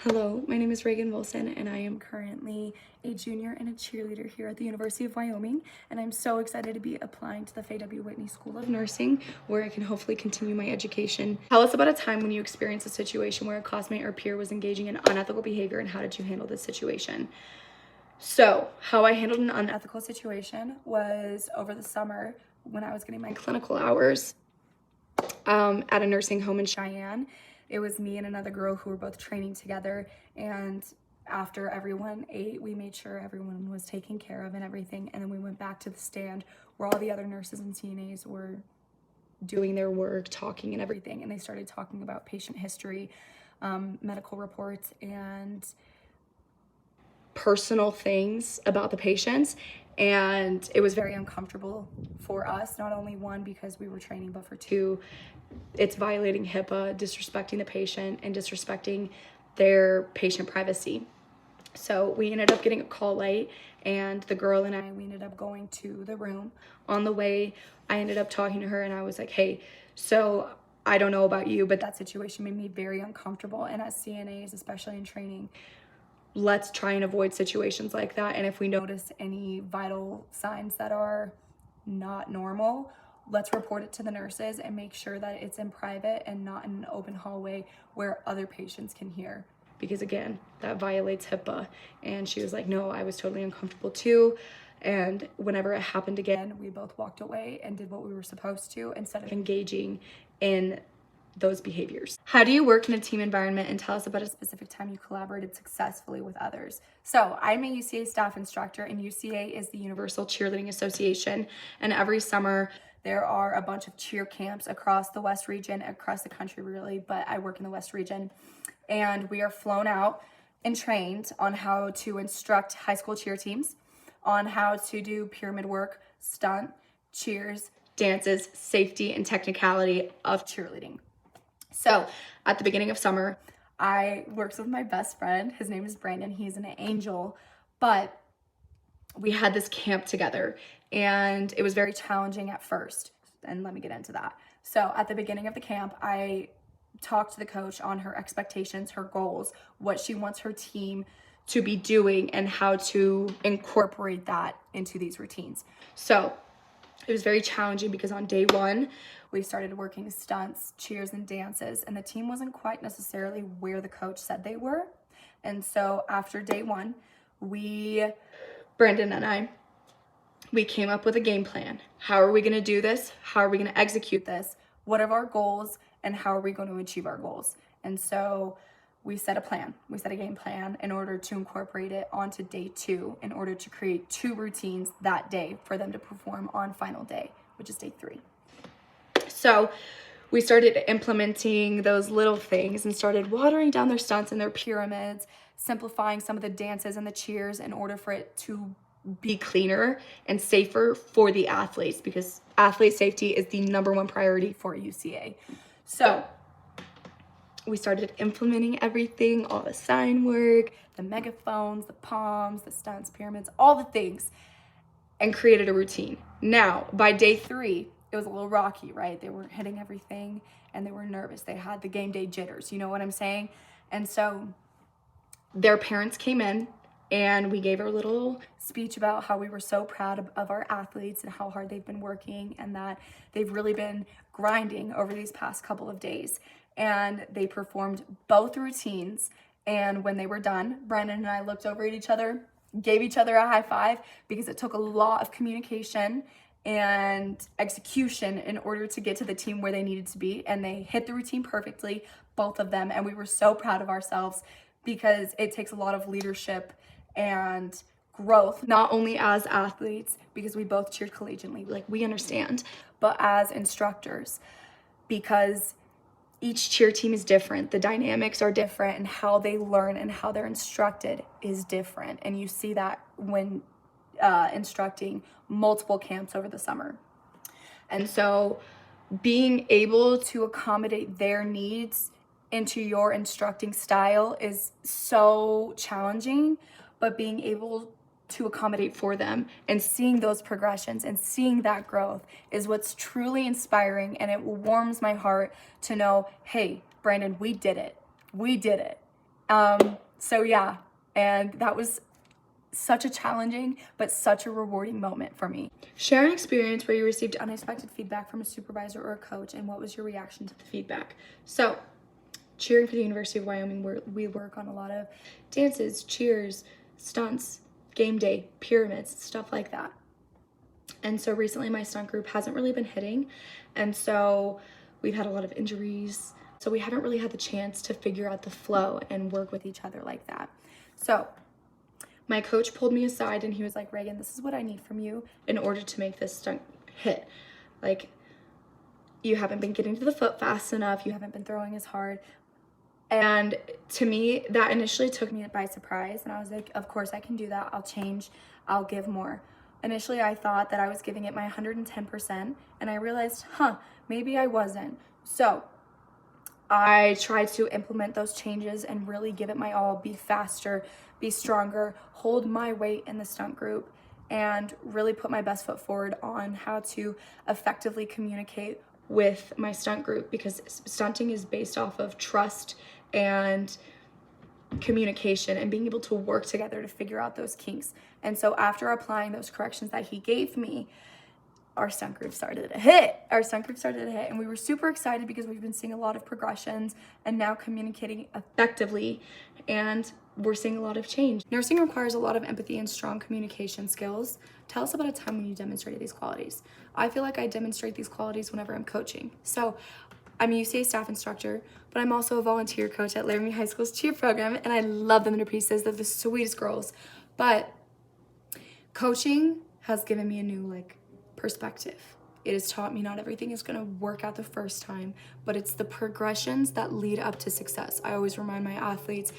Hello, my name is Reagan Wilson, and I am currently a junior and a cheerleader here at the University of Wyoming, and I'm so excited to be applying to the Faye W. Whitney School of Nursing, where I can hopefully continue my education. Tell us about a time when you experienced a situation where a classmate or peer was engaging in unethical behavior, and how did you handle this situation? So, how I handled an unethical situation was over the summer when I was getting my clinical hours at a nursing home in Cheyenne. It was me and another girl who were both training together, and after everyone ate, we made sure everyone was taken care of and everything, and then we went back to the stand where all the other nurses and CNAs were doing their work, talking and everything, and they started talking about patient history, medical reports, and personal things about the patients. And it was very uncomfortable for us, not only one, because we were training, but for two, it's violating HIPAA, disrespecting the patient and disrespecting their patient privacy. So we ended up getting a call late, and the girl and we ended up going to the room. On the way, I ended up talking to her, and I was like, hey, so I don't know about you, but that situation made me very uncomfortable. And as CNAs, especially in training, let's try and avoid situations like that. And if we notice any vital signs that are not normal, let's report it to the nurses and make sure that it's in private and not in an open hallway where other patients can hear. Because again, that violates HIPAA. And she was like, no, I was totally uncomfortable too. And whenever it happened again, we both walked away and did what we were supposed to instead of engaging in those behaviors. How do you work in a team environment, and tell us about a specific time you collaborated successfully with others? So I'm a UCA staff instructor, and UCA is the Universal Cheerleading Association, and every summer there are a bunch of cheer camps across the West region, across the country really, but I work in the West region, and we are flown out and trained on how to instruct high school cheer teams, on how to do pyramid work, stunt, cheers, dances, safety, and technicality of cheerleading. So at the beginning of summer, I worked with my best friend. His name is Brandon. He's an angel, but we had this camp together, and it was very challenging at first. And let me get into that. So at the beginning of the camp, I talked to the coach on her expectations, her goals, what she wants her team to be doing, and how to incorporate that into these routines. So it was very challenging because on day one, we started working stunts, cheers, and dances, and the team wasn't quite necessarily where the coach said they were. And so after day one, Brandon and I, we came up with a game plan. How are we gonna do this? How are we gonna execute this? What are our goals, and how are we going to achieve our goals? And so we set a plan. We set a game plan in order to incorporate it onto day two, in order to create two routines that day for them to perform on final day, which is day 3. So we started implementing those little things and started watering down their stunts and their pyramids, simplifying some of the dances and the cheers in order for it to be cleaner and safer for the athletes, because athlete safety is the #1 priority for UCA. So we started implementing everything, all the sign work, the megaphones, the palms, the stunts, pyramids, all the things, and created a routine. Now, by day 3, it was a little rocky, right? They weren't hitting everything, and they were nervous. They had the game day jitters, you know what I'm saying? And so their parents came in, and we gave our little speech about how we were so proud of our athletes and how hard they've been working, and that they've really been grinding over these past couple of days. And they performed both routines, and when they were done, Brandon and I looked over at each other, gave each other a high five, because it took a lot of communication and execution in order to get to the team where they needed to be. And they hit the routine perfectly, both of them, and we were so proud of ourselves, because it takes a lot of leadership and growth, not only as athletes, because we both cheered collegiately, like we understand, but as instructors, because each cheer team is different. The dynamics are different, and how they learn and how they're instructed is different. And you see that when instructing multiple camps over the summer. And so being able to accommodate their needs into your instructing style is so challenging, but being able to accommodate for them and seeing those progressions and seeing that growth is what's truly inspiring. And it warms my heart to know, hey, Brandon, we did it. We did it. So yeah, and that was such a challenging but such a rewarding moment for me. Share an experience where you received unexpected feedback from a supervisor or a coach, and what was your reaction to the feedback? So cheering for the University of Wyoming, where we work on a lot of dances, cheers, stunts, game day, pyramids, stuff like that. And so recently my stunt group hasn't really been hitting, and so we've had a lot of injuries, so we haven't really had the chance to figure out the flow and work with each other like that. So my coach pulled me aside and he was like, Reagan, this is what I need from you in order to make this stunt hit. Like, you haven't been getting to the foot fast enough, you haven't been throwing as hard. And to me, that initially took me by surprise, and I was like, of course I can do that, I'll change, I'll give more. Initially I thought that I was giving it my 110%, and I realized, maybe I wasn't. So I tried to implement those changes and really give it my all, be faster, be stronger, hold my weight in the stunt group, and really put my best foot forward on how to effectively communicate with my stunt group, because stunting is based off of trust and communication and being able to work together to figure out those kinks. And so after applying those corrections that he gave me, our stunt group started to hit. And we were super excited because we've been seeing a lot of progressions and now communicating effectively, and we're seeing a lot of change. Nursing requires a lot of empathy and strong communication skills. Tell us about a time when you demonstrated these qualities. I feel like I demonstrate these qualities whenever I'm coaching. So I'm a UCA staff instructor, but I'm also a volunteer coach at Laramie High School's cheer program, and I love them to pieces. They're the sweetest girls. But coaching has given me a new perspective. It has taught me not everything is going to work out the first time, but it's the progressions that lead up to success. I always remind my athletes,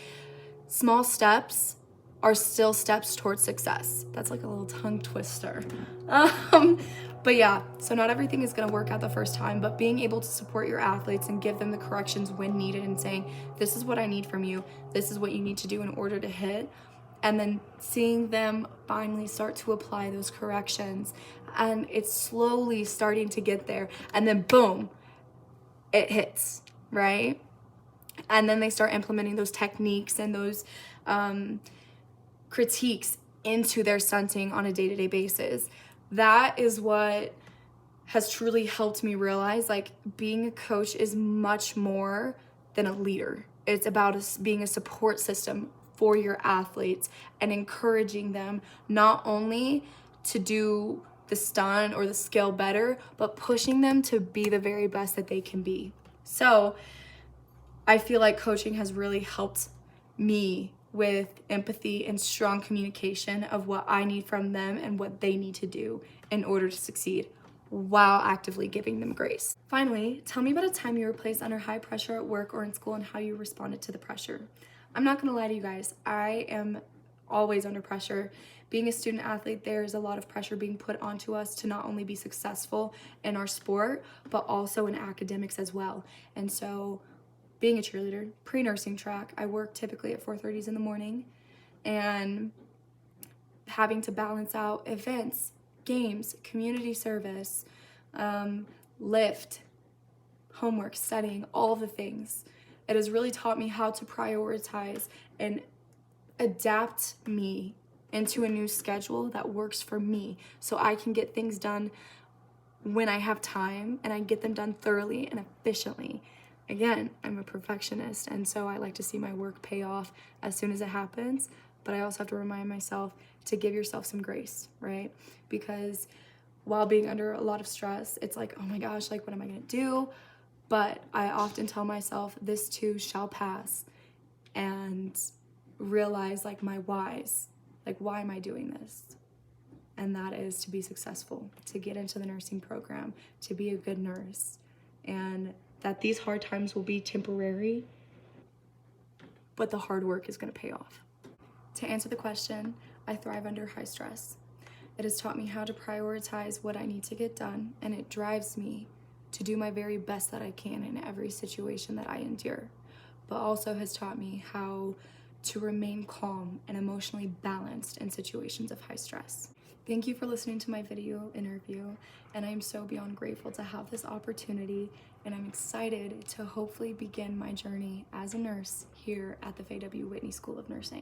small steps are still steps towards success. That's like a little tongue twister. But yeah, so not everything is going to work out the first time, but being able to support your athletes and give them the corrections when needed and saying, this is what I need from you, this is what you need to do in order to hit, and then seeing them finally start to apply those corrections, and it's slowly starting to get there, and then boom, it hits, right? And then they start implementing those techniques and those critiques into their stunting on a day-to-day basis. That is what has truly helped me realize, being a coach is much more than a leader. It's about being a support system for your athletes and encouraging them not only to do the stunt or the skill better, but pushing them to be the very best that they can be. So I feel like coaching has really helped me with empathy and strong communication of what I need from them and what they need to do in order to succeed, while actively giving them grace. Finally, tell me about a time you were placed under high pressure at work or in school and how you responded to the pressure. I'm not gonna lie to you guys, I am always under pressure. Being a student athlete, there's a lot of pressure being put onto us to not only be successful in our sport, but also in academics as well. And so being a cheerleader, pre-nursing track, I work typically at 4:30 in the morning, and having to balance out events, games, community service, lift, homework, studying, all the things. It has really taught me how to prioritize and adapt me into a new schedule that works for me, so I can get things done when I have time, and I get them done thoroughly and efficiently. Again, I'm a perfectionist, and so I like to see my work pay off as soon as it happens, but I also have to remind myself to give yourself some grace, right? Because while being under a lot of stress, it's like, oh my gosh, what am I gonna do? But I often tell myself, this too shall pass, and realize my whys. Why am I doing this? And that is to be successful, to get into the nursing program, to be a good nurse, and that these hard times will be temporary, but the hard work is gonna pay off. To answer the question, I thrive under high stress. It has taught me how to prioritize what I need to get done, and it drives me to do my very best that I can in every situation that I endure, but also has taught me how to remain calm and emotionally balanced in situations of high stress. Thank you for listening to my video interview, and I'm so beyond grateful to have this opportunity, and I'm excited to hopefully begin my journey as a nurse here at the FAW Whitney School of Nursing.